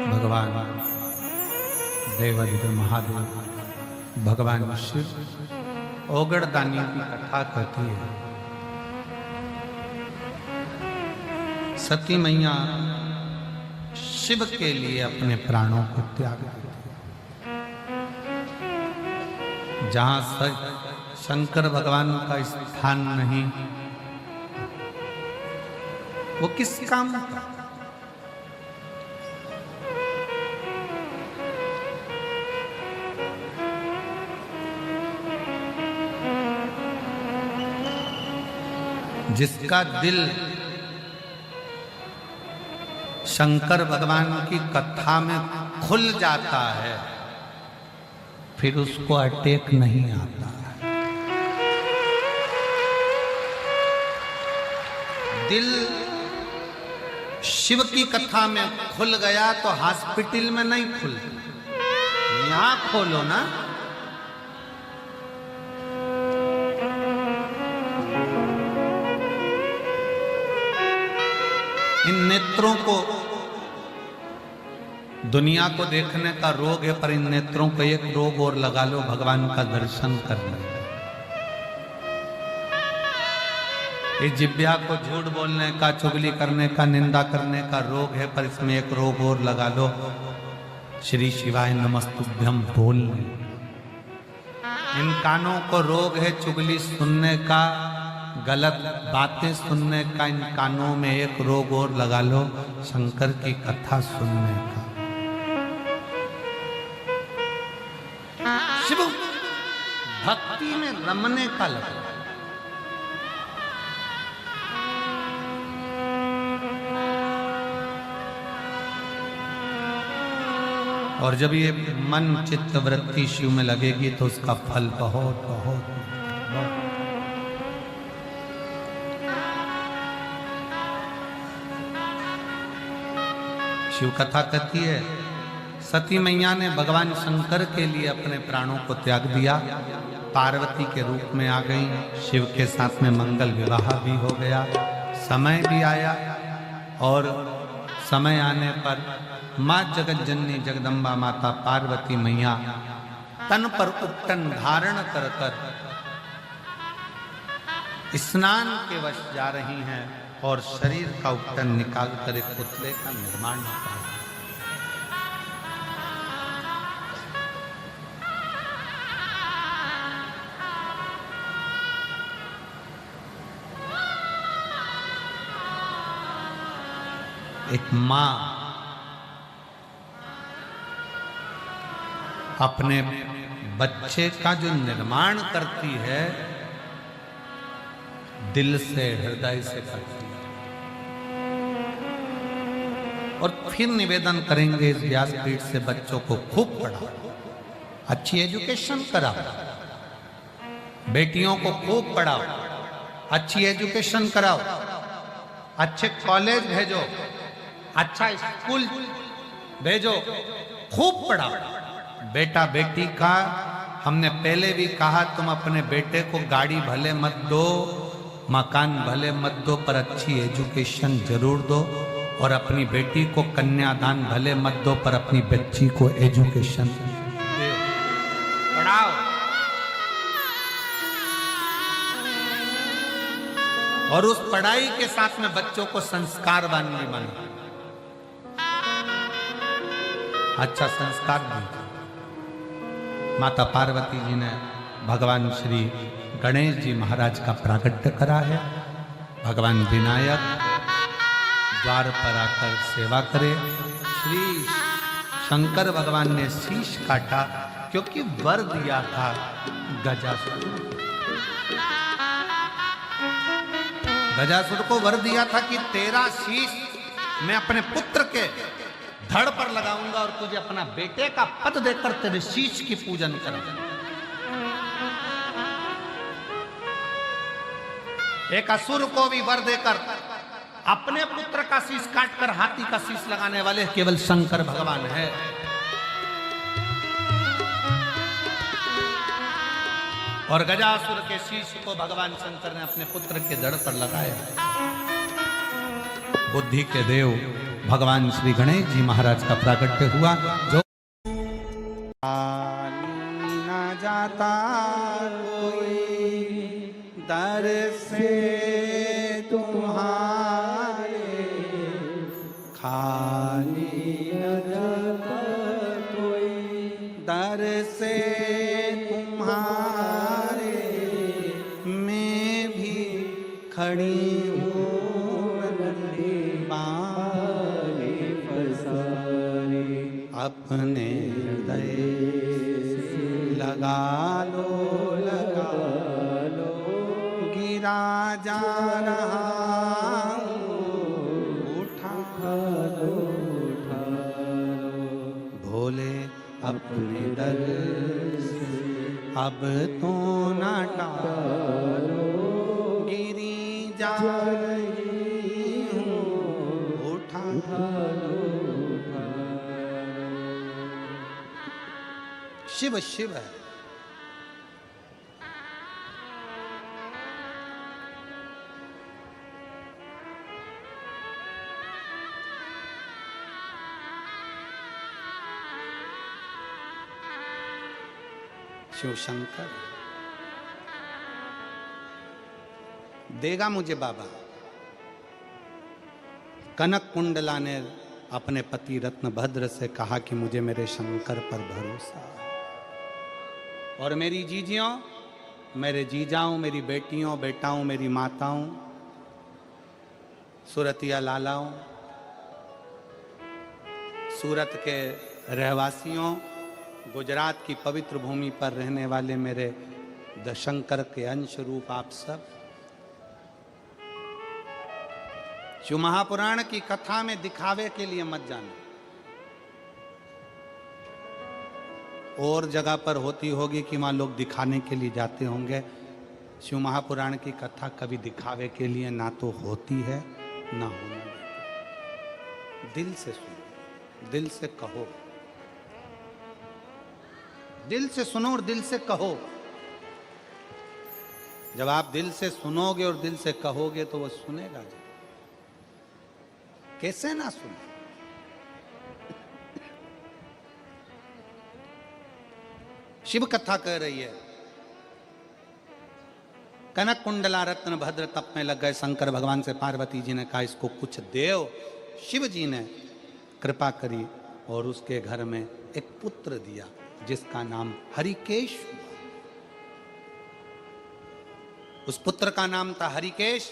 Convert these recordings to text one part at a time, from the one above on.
भगवान देवाधिदेव महादेव भगवान शिव ओगड़दानी की कथा कहती है। सती मैया शिव के लिए अपने प्राणों को त्याग देती है। जहां शंकर भगवान का स्थान नहीं, वो किस काम का? जिसका दिल शंकर भगवान की कथा में खुल जाता है, फिर उसको अटैक नहीं आता है। दिल शिव की कथा में खुल गया तो हॉस्पिटल में नहीं खुल, यहां खोलो ना। इन नेत्रों को दुनिया को देखने का रोग है, पर इन नेत्रों को एक रोग और लगा लो, भगवान का दर्शन करने। इस जिह्वा को झूठ बोलने का, चुगली करने का, निंदा करने का रोग है, पर इसमें एक रोग और लगा लो, श्री शिवाय नमस्तुभ्यं बोलने। इन कानों को रोग है चुगली सुनने का, गलत बातें सुनने का। इन कानों में एक रोग और लगा लो, शंकर की कथा सुनने का। शिव भक्ति में रमने का लगा। और जब ये मन चित्त वृत्ति शिव में लगेगी तो उसका फल बहुत बहुत बहुत। शिव कथा कहती है, सती मैया ने भगवान शंकर के लिए अपने प्राणों को त्याग दिया, पार्वती के रूप में आ गई, शिव के साथ में मंगल विवाह भी हो गया। समय भी आया और समय आने पर माँ जगत जननी जगदम्बा माता पार्वती मैया तन पर उपटन धारण कर कर स्नान के वश जा रही हैं और शरीर का उपटन निकाल कर एक पुतले का निर्माण होता है। एक मां अपने बच्चे का जो निर्माण करती है, दिल से, हृदय से करती है। और फिर निवेदन करेंगे इस व्यासपीठ से, बच्चों को खूब पढ़ाओ, अच्छी एजुकेशन कराओ, बेटियों को खूब पढ़ाओ, अच्छी एजुकेशन कराओ, अच्छे कॉलेज भेजो, अच्छा स्कूल भेजो, खूब पढ़ाओ। बेटा बेटी का हमने पहले भी कहा, तुम अपने बेटे को गाड़ी भले मत दो, मकान भले मत दो, पर अच्छी एजुकेशन जरूर दो। और अपनी बेटी को कन्यादान भले मत दो, पर अपनी बच्ची को एजुकेशन दो, पढ़ाओ। और उस पढ़ाई के साथ में बच्चों को संस्कारवान भी बनाओ, अच्छा संस्कार दीजिए। माता पार्वती जी ने भगवान श्री गणेश जी महाराज का प्रागट्य करा है। भगवान विनायक द्वार पर आकर सेवा करे। श्री शंकर भगवान ने शीश काटा क्योंकि वर दिया था गजासुर। गजासुर को वर दिया था कि तेरा शीश मैं अपने पुत्र के धड़ पर लगाऊंगा और तुझे अपना बेटे का पद देकर तेरे शीश की पूजन करूंगा। एक असुर को भी वर देकर अपने पुत्र का शीश काटकर हाथी का शीश लगाने वाले केवल शंकर भगवान है। और गजासुर के शीश को भगवान शंकर ने अपने पुत्र के धड़ पर लगाया। बुद्धि के देव भगवान श्री गणेश जी महाराज का प्राकट्य हुआ। जो न जाता कोई दर से तुम्हारे, खाली न जाता कोई दर से तुम्हारे, मैं भी खड़ी हूँ बाले पसारे, अपने हृदय लगा लो गिरा जा रहा हूँ, उठा लो भोले अपने दर से अब तो न टालो, गिरी जा रही हूँ, उठा लो। शिव शिव है। शिव शंकर देगा मुझे बाबा। कनक कुंडला ने अपने पति रत्न भद्र से कहा कि मुझे मेरे शंकर पर भरोसा है, और मेरी जीजियों, मेरे जीजाओं, मेरी बेटियों, बेटाओं, मेरी माताओं, सूरतिया लालाओं, सूरत के रहवासियों, गुजरात की पवित्र भूमि पर रहने वाले मेरे दशंकर के अंश रूप आप सब, शिव महापुराण की कथा में दिखावे के लिए मत जाना। और जगह पर होती होगी कि वहां लोग दिखाने के लिए जाते होंगे। शिव महापुराण की कथा कभी दिखावे के लिए ना तो होती है ना होना देती। दिल से सुनो, दिल से कहो, दिल से सुनो और दिल से कहो। जब आप दिल से सुनोगे और दिल से कहोगे तो वो सुनेगा जी। कैसे ना सुने। शिव कथा कह रही है, कनक कुंडला रत्न भद्र तप में लग गए। शंकर भगवान से पार्वती जी ने कहा इसको कुछ देव। शिव जी ने कृपा करी और उसके घर में एक पुत्र दिया जिसका नाम हरिकेश हुआ। उस पुत्र का नाम था हरिकेश।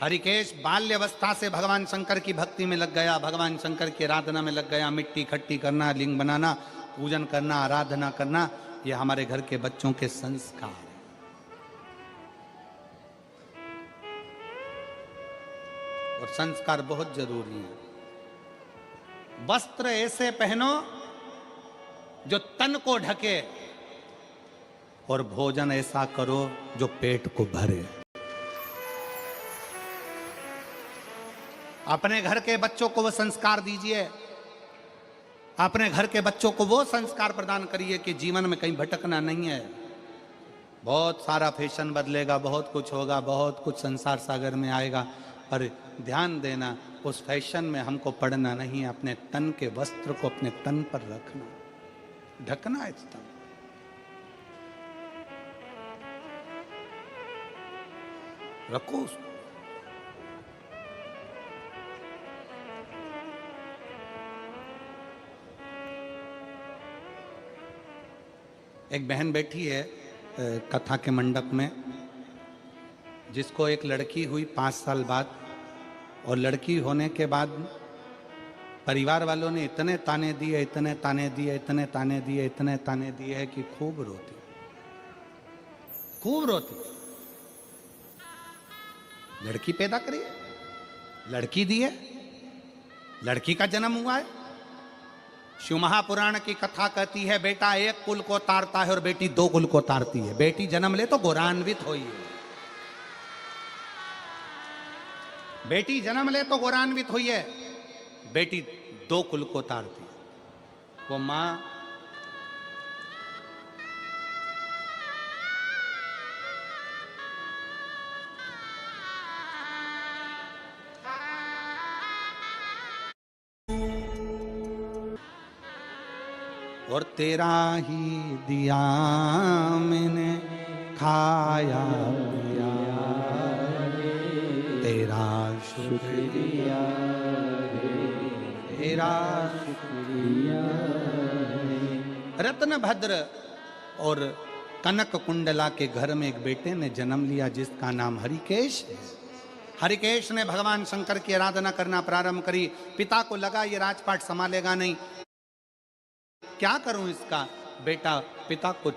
हरिकेश बाल्य अवस्था से भगवान शंकर की भक्ति में लग गया, भगवान शंकर की आराधना में लग गया। मिट्टी इकट्ठी करना, लिंग बनाना, पूजन करना, आराधना करना, ये हमारे घर के बच्चों के संस्कार हैं। और संस्कार बहुत जरूरी है। वस्त्र ऐसे पहनो जो तन को ढके, और भोजन ऐसा करो जो पेट को भरे। अपने घर के बच्चों को वो संस्कार दीजिए, अपने घर के बच्चों को वो संस्कार प्रदान करिए कि जीवन में कहीं भटकना नहीं है। बहुत सारा फैशन बदलेगा, बहुत कुछ होगा, बहुत कुछ संसार सागर में आएगा, पर ध्यान देना उस फैशन में हमको पड़ना नहीं है। अपने तन के वस्त्र को अपने तन पर रखना, ढकना है तन। रखो उसको। एक बहन बैठी है कथा के मंडप में, जिसको एक लड़की हुई 5 साल बाद, और लड़की होने के बाद परिवार वालों ने इतने ताने दिए, इतने ताने दिए, इतने ताने दिए, इतने ताने दिए है कि खूब रोती, खूब रोती। लड़की पैदा करी है, लड़की दी है, लड़की का जन्म हुआ है। शिव महापुराण की कथा कहती है बेटा एक कुल को तारता है और बेटी 2 कुल को तारती है। बेटी जन्म ले तो गौरान्वित हुई है, बेटी जन्म ले तो गौरान्वित हुई है, बेटी 2 कुल को तारती है। वो माँ और तेरा ही दिया मैंने खाया पिया, तेरा शुक्रिया, तेरा शुक्रिया। रत्न भद्र और कनक कुंडला के घर में एक बेटे ने जन्म लिया जिसका नाम हरिकेश है। हरिकेश ने भगवान शंकर की आराधना करना प्रारंभ करी। पिता को लगा ये राजपाट संभालेगा नहीं, क्या करूं इसका। बेटा पिता को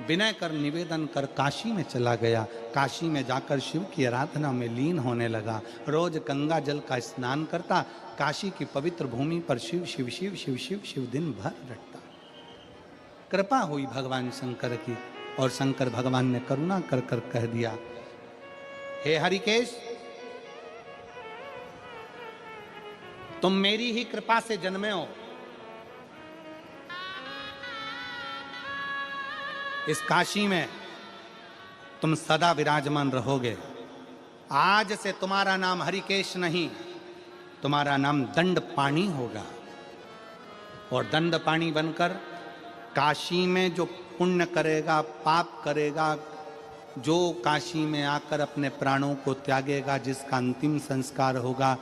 विनय कर निवेदन कर काशी में चला गया। काशी में जाकर शिव की आराधना में लीन होने लगा। रोज गंगा जल का स्नान करता। काशी की पवित्र भूमि पर शिव शिव शिव शिव शिव शिव दिन भर रटता। कृपा हुई भगवान शंकर की और शंकर भगवान ने करुणा कर कर कह दिया, हे हरिकेश, तुम मेरी ही कृपा से जन्मे हो। इस काशी में तुम सदा विराजमान रहोगे। आज से तुम्हारा नाम हरिकेश नहीं, तुम्हारा नाम दंडपाणी होगा। और दंडपाणी बनकर काशी में जो पुण्य करेगा, पाप करेगा, जो काशी में आकर अपने प्राणों को त्यागेगा, जिसका अंतिम संस्कार होगा,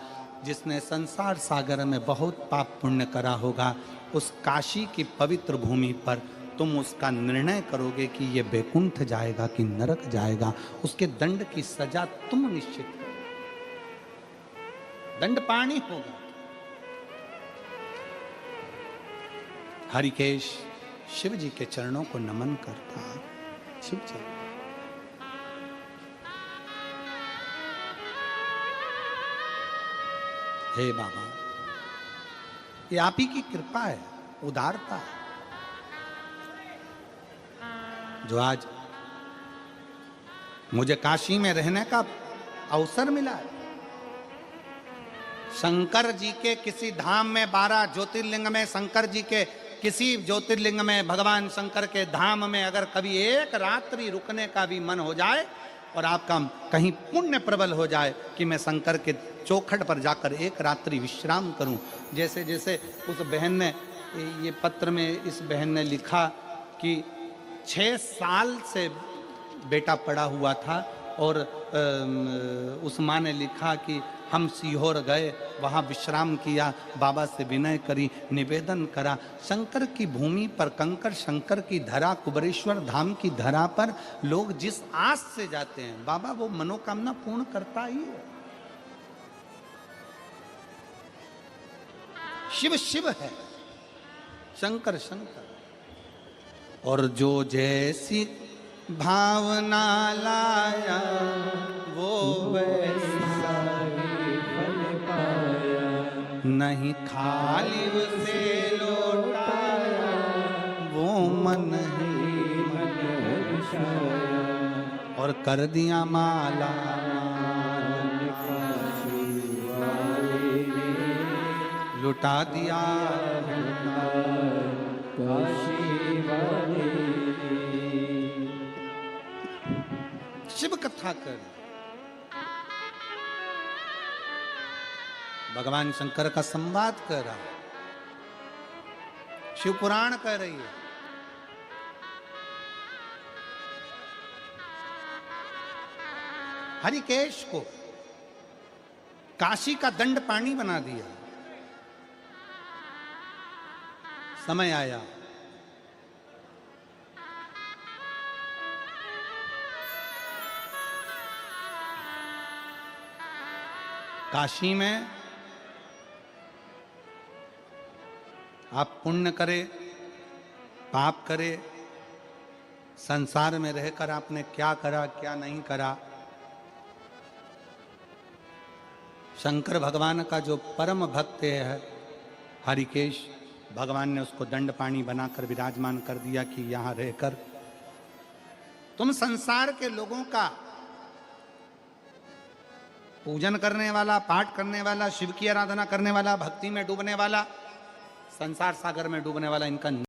जिसने संसार सागर में बहुत पाप पुण्य करा होगा, उस काशी की पवित्र भूमि पर तुम उसका निर्णय करोगे कि ये बैकुंठ जाएगा कि नरक जाएगा। उसके दंड की सजा तुम निश्चित करो। दंडपाणी होगा। हरिकेश शिव जी के चरणों को नमन करता। शिव जी, हे बाबा, ये आप ही की कृपा है, उदारता है, जो आज मुझे काशी में रहने का अवसर मिला है। शंकर जी के किसी धाम में, 12 ज्योतिर्लिंग में शंकर जी के किसी ज्योतिर्लिंग में, भगवान शंकर के धाम में अगर कभी एक रात्रि रुकने का भी मन हो जाए और आपका कहीं पुण्य प्रबल हो जाए कि मैं शंकर के चौखट पर जाकर एक रात्रि विश्राम करूं। जैसे जैसे उस बहन ने, ये पत्र में इस बहन ने लिखा कि 6 साल से बेटा पड़ा हुआ था और उस माँ ने लिखा कि हम सीहोर गए, वहाँ विश्राम किया, बाबा से विनय करी, निवेदन करा। शंकर की भूमि पर, कंकर शंकर की धरा, कुबरेश्वर धाम की धरा पर लोग जिस आस से जाते हैं, बाबा वो मनोकामना पूर्ण करता ही है। शिव शिव है, शंकर शंकर। और जो जैसी भावना लाया वो वैसा ही फल पाया, नहीं खाली उसे लौटाया वो मन ही मन हर्षाया, और कर दिया माला लुटा दिया काशी वाले। शिव कथा कर, भगवान शंकर का संवाद कर रहा, शिव पुराण कह रही है। हरिकेश को काशी का दंड पानी बना दिया। समय आया, काशी में आप पुण्य करे, पाप करे, संसार में रहकर आपने क्या करा क्या नहीं करा, शंकर भगवान का जो परम भक्त है हरिकेश, भगवान ने उसको दंड पानी बनाकर विराजमान कर दिया कि यहां रहकर तुम संसार के लोगों का पूजन करने वाला, पाठ करने वाला, शिव की आराधना करने वाला, भक्ति में डूबने वाला, संसार सागर में डूबने वाला, इनका